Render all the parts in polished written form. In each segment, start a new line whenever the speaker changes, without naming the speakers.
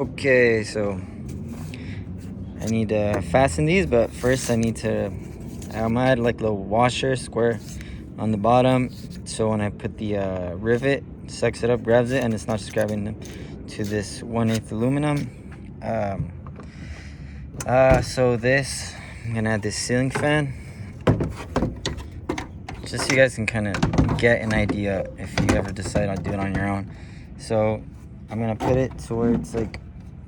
Okay, so I need to fasten these, but first I'm gonna add like a little washer square on the bottom, so when I put the rivet, sucks it up, grabs it, and it's not just grabbing them to this 1/8 aluminum. So this, I'm gonna add this ceiling fan, just so you guys can kind of get an idea if you ever decide on doing it on your own. So I'm gonna put it to where it's like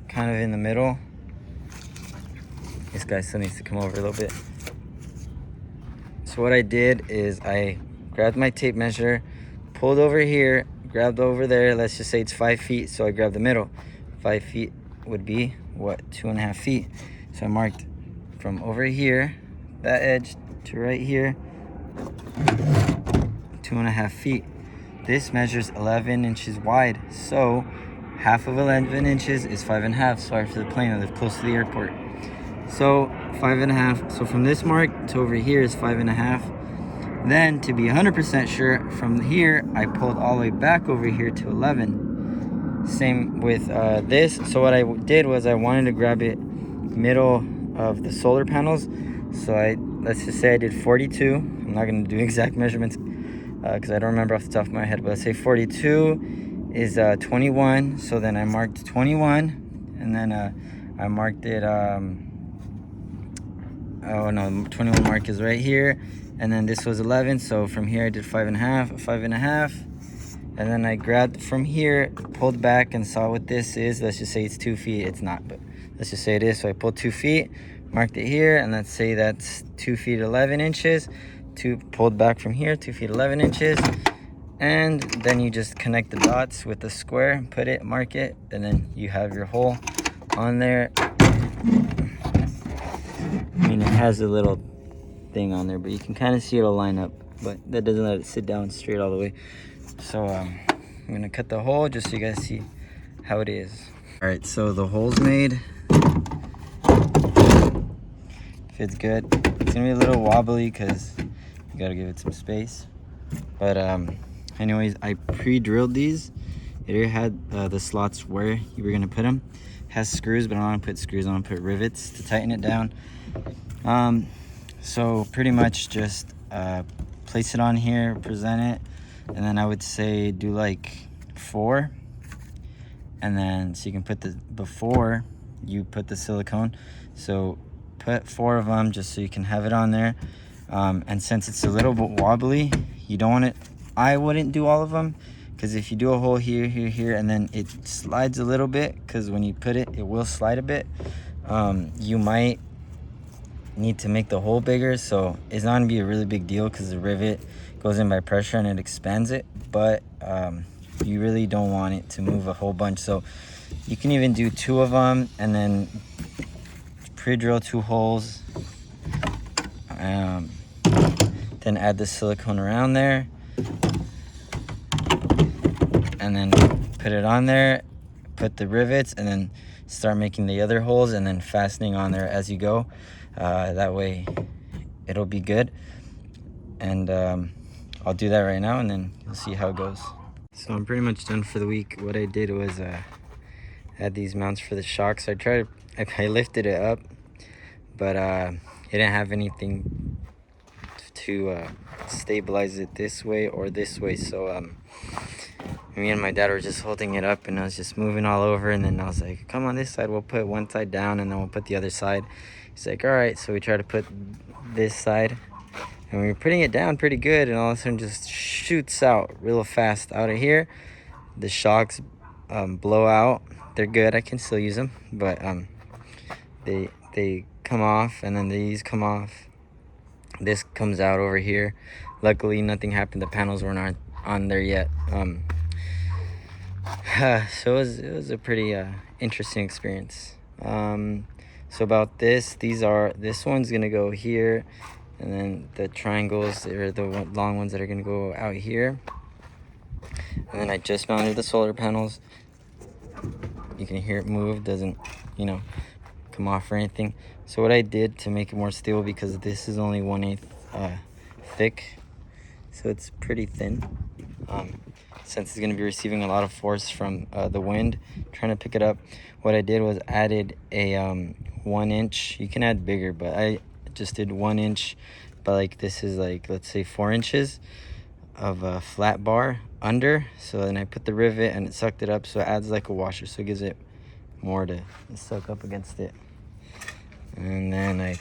kind of in the middle. This guy still needs to come over a little bit. So what I did is I grabbed my tape measure, pulled over here, grabbed over there. Let's just say it's 5 feet, so I grabbed the middle. 5 feet would be what, 2.5 feet. So I marked from over here, that edge, to right here, 2.5 feet. This measures 11 inches wide, so half of 11 inches is 5.5. Sorry for the plane, I live close to the airport. So 5.5. So from this mark to over here is 5.5. Then to be 100% sure, from here I pulled all the way back over here to 11. Same with this. So what I did was I wanted to grab it middle of the solar panels. So let's just say I did 42. I'm not going to do exact measurements because I don't remember off the top of my head, but let's say 42 is 21. So then I marked 21, and then I marked it oh no, 21 mark is right here, and then this was 11. So from here I did 5.5, and then I grabbed from here, pulled back, and saw what this is. Let's just say it's 2 feet. It's not, but let's just say it is. So I pulled 2 feet, marked it here, and let's say that's 2 feet 11 inches. Pulled back from here, 2 feet 11 inches, and then you just connect the dots with the square, put it, mark it, and then you have your hole on there. I mean, it has a little thing on there, but you can kind of see it'll line up, but that doesn't let it sit down straight all the way. So I'm gonna cut the hole just so you guys see how it is. All right, so the hole's made. Fits good. It's gonna be a little wobbly because you gotta give it some space. But anyways, I pre-drilled these. It already had the slots where you were gonna put them. It has screws, but I don't want to put screws. I want to put rivets to tighten it down. So pretty much just place it on here, present it, and then I would say do like 4, and then so you can put before you put the silicone. So put 4 of them just so you can have it on there. And since it's a little bit wobbly, you don't want it. I wouldn't do all of them, because if you do a hole here, here, here, and then it slides a little bit, because when you put it, it will slide a bit. You might need to make the hole bigger, so it's not gonna be a really big deal because the rivet goes in by pressure and it expands it, but you really don't want it to move a whole bunch. So you can even do 2 of them and then pre-drill 2 holes, then add the silicone around there, and then put it on there, put the rivets, and then start making the other holes and then fastening on there as you go. That way it'll be good. And I'll do that right now, and then you'll see how it goes. So I'm pretty much done for the week. What I did was add these mounts for the shocks. I lifted it up, but it didn't have anything to stabilize it this way or this way. So me and my dad were just holding it up, and I was just moving all over, and then I was like, come on this side, we'll put one side down and then we'll put the other side. He's like, all right. So we tried to put this side, and we were putting it down pretty good, and all of a sudden just shoots out real fast out of here. The shocks blow out. They're good, I can still use them, but they come off, and then these come off. This comes out over here. Luckily nothing happened, the panels were not on there yet. So it was a pretty interesting experience. So about this one's gonna go here, and then the triangles are the long ones that are gonna go out here. And then I just mounted the solar panels. You can hear it move, doesn't come off or anything. So what I did to make it more stable, because this is only 1/8 thick, so it's pretty thin. since it's going to be receiving a lot of force from the wind trying to pick it up. What I did was added a 1 inch. You can add bigger, but I just did 1 inch, but like this is like, let's say 4 inches of a flat bar under. So then I put the rivet and it sucked it up, so it adds like a washer, so it gives it more to suck up against it. And then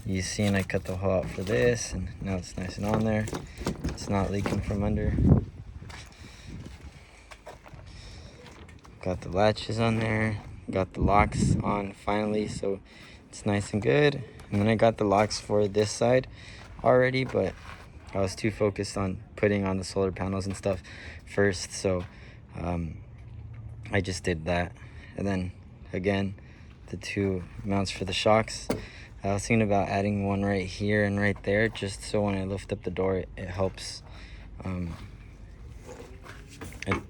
you seen I cut the hole out for this, and now it's nice and on there. It's not leaking from under. Got the latches on there, got the locks on finally, so it's nice and good. And then I got the locks for this side already, but I was too focused on putting on the solar panels and stuff first, so I just did that. And then again, the 2 mounts for the shocks. I was thinking about adding one right here and right there, just so when I lift up the door, it helps.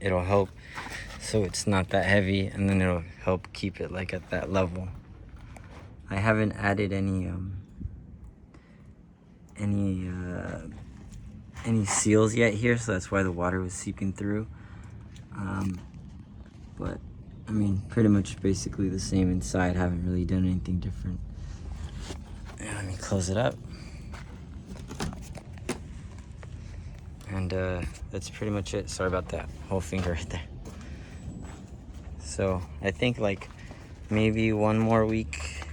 It'll help so it's not that heavy, and then it'll help keep it like at that level. I haven't added any seals yet here, so that's why the water was seeping through. But I mean, pretty much basically the same inside. Haven't really done anything different. And let me close it up. And that's pretty much it. Sorry about that whole finger right there. So I think like maybe 1 more week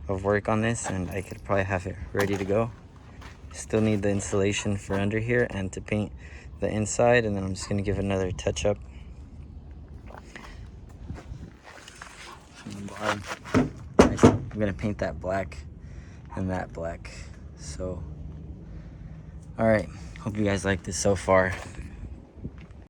of work on this, and I could probably have it ready to go. Still need the insulation for under here and to paint the inside, and then I'm just gonna give it another touch up from the bottom. I'm gonna paint that black and that black. So all right, hope you guys like this so far.